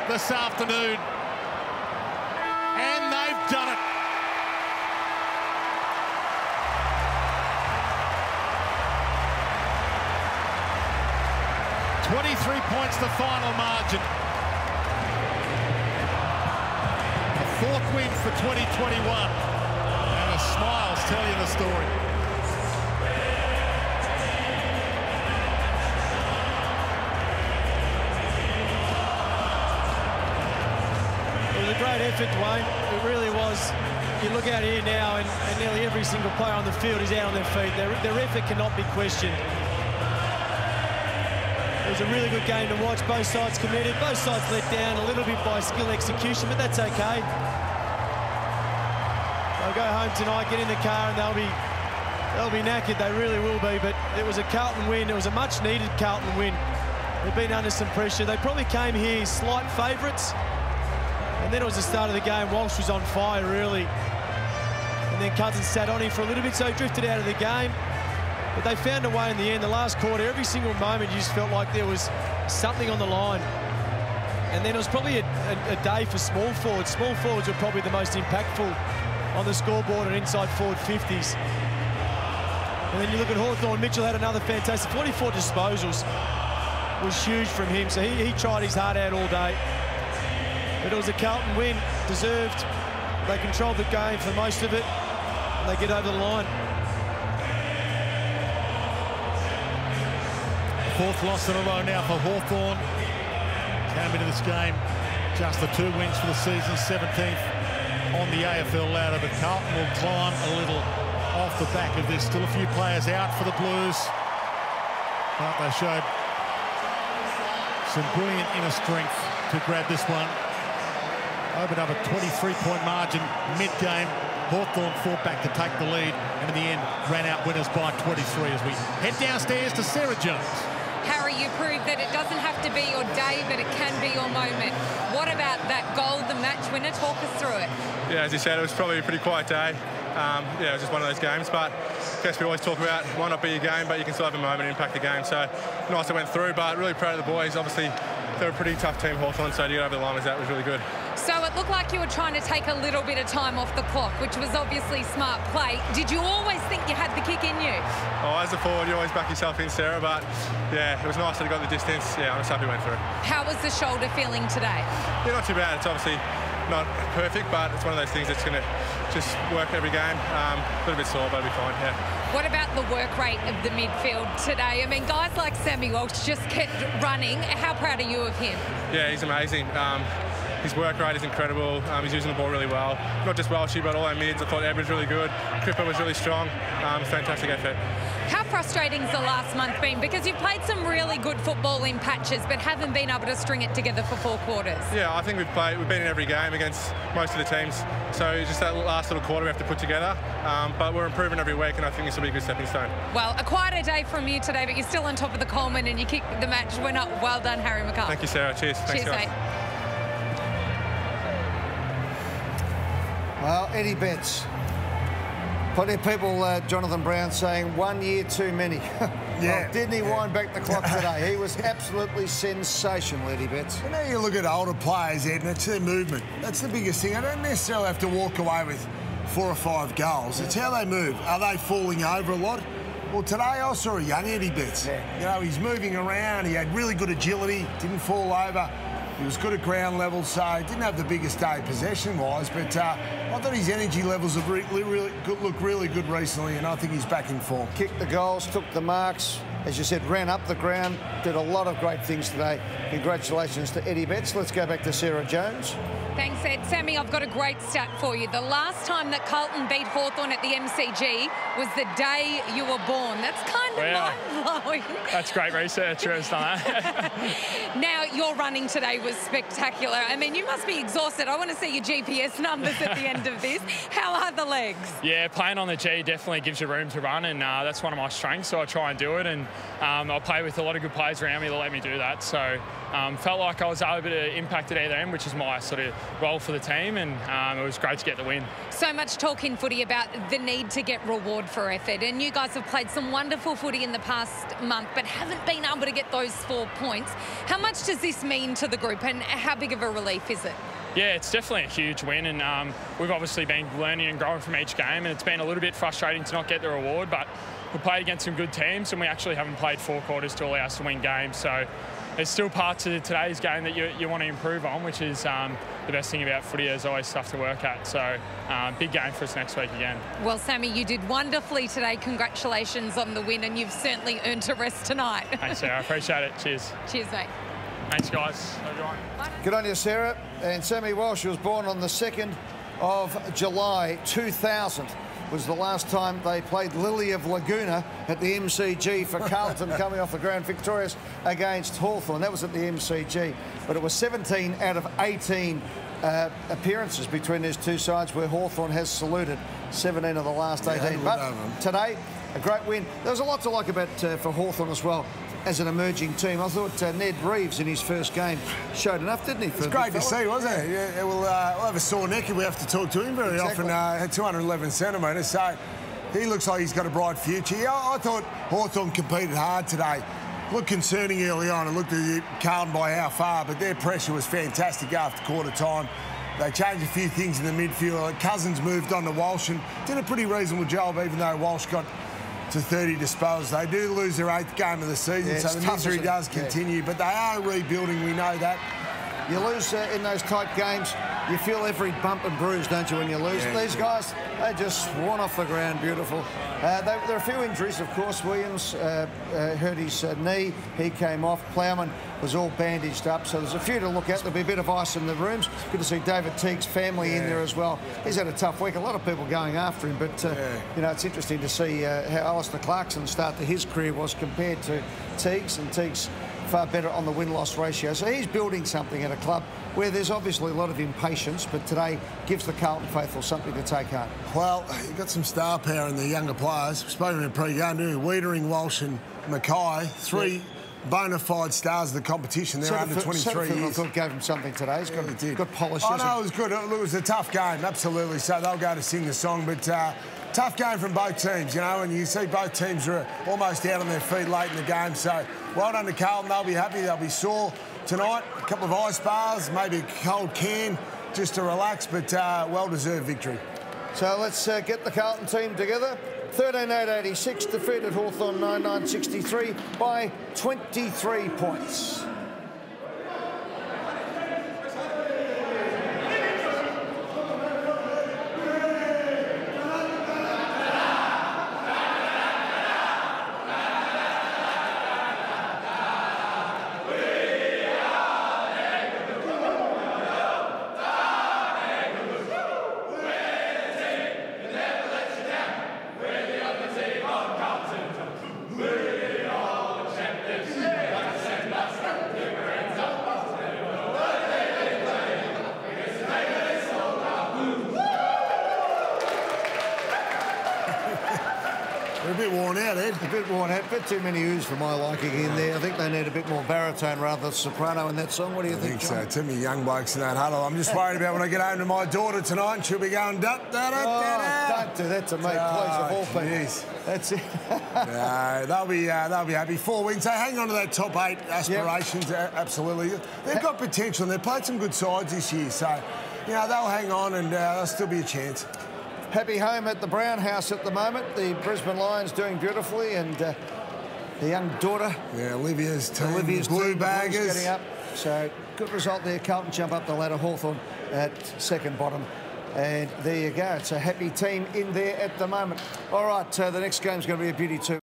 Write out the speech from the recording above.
this afternoon. And they've done it. "23 points the final margin. A fourth win for 2021. And the smiles tell you the story. It was a great effort, Dwayne. It really was. You look out here now, and nearly every single player on the field is out on their feet. Their effort cannot be questioned. It was a really good game to watch. Both sides committed. Both sides let down a little bit by skill execution, but that's okay. They'll go home tonight, get in the car, and they'll be knackered. They really will be. But it was a Carlton win. It was a much-needed Carlton win. They've been under some pressure. They probably came here slight favourites. And then it was the start of the game. Walsh was on fire, really. And then Cousins sat on him for a little bit, so he drifted out of the game. But they found a way in the end. The last quarter, every single moment, you just felt like there was something on the line. And then it was probably a day for small forwards. Small forwards were probably the most impactful on the scoreboard and inside forward 50s. And then you look at Hawthorn. Mitchell had another fantastic 44 disposals. Was huge from him, so he tried his heart out all day. But it was a Carlton win, deserved. They controlled the game for most of it, and they get over the line. Fourth loss in a row now for Hawthorn. Came into this game just the 2 wins for the season, 17th on the AFL ladder, but Carlton will climb a little off the back of this. Still a few players out for the Blues, but they showed some brilliant inner strength to grab this one. Opened up a 23-point margin mid-game. Hawthorn fought back to take the lead, and in the end ran out winners by 23 as we head downstairs to Sarah Jones. Harry, you proved that it doesn't have to be your day, but it can be your moment. What about that goal, the match winner? Talk us through it. Yeah, as you said, it was probably a pretty quiet day. Yeah, it was just one of those games, but I guess we always talk about it might not be your game, but you can still have a moment and impact the game. So nice it went through, but really proud of the boys. Obviously, they're a pretty tough team, Hawthorn, so to get over the line was really good. So it looked like you were trying to take a little bit of time off the clock, which was obviously smart play. Did you always think you had the kick in you? Oh, as a forward, you always back yourself in, Sarah, but yeah, it was nice that it got the distance. Yeah, I'm just happy it went through. How was the shoulder feeling today? Yeah, not too bad. It's obviously not perfect, but it's one of those things that's going to just work every game. A little bit sore, but it'll be fine, yeah. What about the work rate of the midfield today? I mean, guys like Sammy Walsh just kept running. How proud are you of him? Yeah, he's amazing. His work rate is incredible. He's using the ball really well. Not just Walshy, but all our mids. I thought Ed was really good. Cripper was really strong. Fantastic effort. How frustrating's the last month been? Because you've played some really good football in patches, but haven't been able to string it together for 4 quarters. Yeah, I think we've been in every game against most of the teams. So just that last little quarter we have to put together. But we're improving every week, and I think this will be a good stepping stone. Well, a quieter day from you today, but you're still on top of the Coleman and you kicked the match winner. Well done, Harry McCall. Thank you, Sarah. Cheers. Thanks, guys. Mate. Well, Eddie Betts. Plenty of people, Jonathan Brown, saying 1 year too many. Yeah. Well, didn't he wind back the clock today? He was absolutely sensational, Eddie Betts. You know, you look at older players, Ed, and it's their movement. That's the biggest thing. I don't necessarily have to walk away with 4 or 5 goals. It's how they move. Are they falling over a lot? Well, today I saw a young Eddie Betts. Yeah. You know, he's moving around. He had really good agility, didn't fall over. He was good at ground level, so he didn't have the biggest day possession-wise, but I thought his energy levels have looked really good recently, and I think he's back in form. Kicked the goals, took the marks, as you said, ran up the ground, did a lot of great things today. Congratulations to Eddie Betts. Let's go back to Sarah Jones. Thanks, Ed. Sammy, I've got a great stat for you. The last time that Carlton beat Hawthorn at the MCG was the day you were born. That's kind of mind-blowing. That's great research, Now, your running today was spectacular. I mean, you must be exhausted. I want to see your GPS numbers at the end of this. How are the legs? Yeah, playing on the G definitely gives you room to run, and that's one of my strengths, so I try and do it. And I play with a lot of good players around me that let me do that. So felt like I was able to impact at either end, which is my sort of role for the team, and it was great to get the win. So much talk in footy about the need to get reward for effort, and you guys have played some wonderful footy in the past month but haven't been able to get those 4 points. How much does this mean to the group, and how big of a relief is it? Yeah, it's definitely a huge win, and we've obviously been learning and growing from each game, and it's been a little bit frustrating to not get the reward, but we played against some good teams, and we actually haven't played 4 quarters to allow us to win games. So there's still parts of today's game that you want to improve on, which is the best thing about footy. There's always stuff to work at. So big game for us next week again. Well, Sammy, you did wonderfully today. Congratulations on the win, and you've certainly earned a rest tonight. Thanks, Sarah. I appreciate it. Cheers. Cheers, mate. Thanks, guys. Everyone. Good on you, Sarah. And Sammy Walsh was born on the 2nd of July 2000. Was the last time they played Lily of Laguna at the MCG for Carlton, coming off the ground victorious against Hawthorn. That was at the MCG, but it was 17 out of 18 appearances between these two sides where Hawthorn has saluted 17 of the last 18. But today, a great win. There was a lot to like about for Hawthorn as well. As an emerging team, I thought Ned Reeves in his first game showed enough, didn't he? It's great to see, wasn't it? Yeah, we'll have a sore neck if we have to talk to him very often. 211 centimetres, so he looks like he's got a bright future. Yeah, I thought Hawthorn competed hard today. Looked concerning early on. It looked at Carlton by how far, but their pressure was fantastic after quarter time. They changed a few things in the midfield. Cousins moved on to Walsh and did a pretty reasonable job, even though Walsh got to 30 disposals. They do lose their 8th game of the season, so the misery does continue, but they are rebuilding, we know that. You lose in those tight games, you feel every bump and bruise, don't you, when you lose? Yeah, these guys, they just swan off the ground, beautiful. There are a few injuries, of course. Williams hurt his knee, he came off. Plowman was all bandaged up, so there's a few to look at. There'll be a bit of ice in the rooms. Good to see David Teague's family in there as well. He's had a tough week. A lot of people going after him, but you know, it's interesting to see how Alistair Clarkson's start to his career was compared to Teague's, and Teague's far better on the win-loss ratio. So he's building something at a club where there's obviously a lot of impatience, but today gives the Carlton faithful something to take home. Well, you've got some star power in the younger players. We've spoken in pre-game, didn't we? Wiedering, Walsh and Mackay, 3 bona fide stars of the competition. They're under 23 years. I thought gave him something today. He's got good polish. I know, it was good. It was a tough game, absolutely. So they'll go to sing the song, but tough game from both teams, you know, and you see both teams are almost out on their feet late in the game. So well done to Carlton. They'll be happy. They'll be sore tonight. A couple of ice bars, maybe a cold can just to relax, but well-deserved victory. So let's get the Carlton team together. 13-8-86, defeated Hawthorn 9-9-63 by 23 points. They're a bit worn out, Ed. A bit worn out. A bit too many oohs for my liking in there. I think they need a bit more baritone rather than soprano in that song. What do you think, John? I think so. Too many young blokes in that huddle. I'm just worried about when I get home to my daughter tonight and she'll be going, da-da-da-da-da. Don't do that to me, please, of all things. That's it. No, they'll be happy. 4 wins. They hang on to that top 8 aspirations, absolutely. They've got potential and they've played some good sides this year. So, you know, they'll hang on and there'll still be a chance. Happy home at the Brown House at the moment. The Brisbane Lions doing beautifully, and the young daughter. Yeah, Olivia's team, Blue Baggers. Getting up. So good result there. Carlton jump up the ladder. Hawthorn at second bottom. And there you go. It's a happy team in there at the moment. All right, the next game's going to be a beauty too.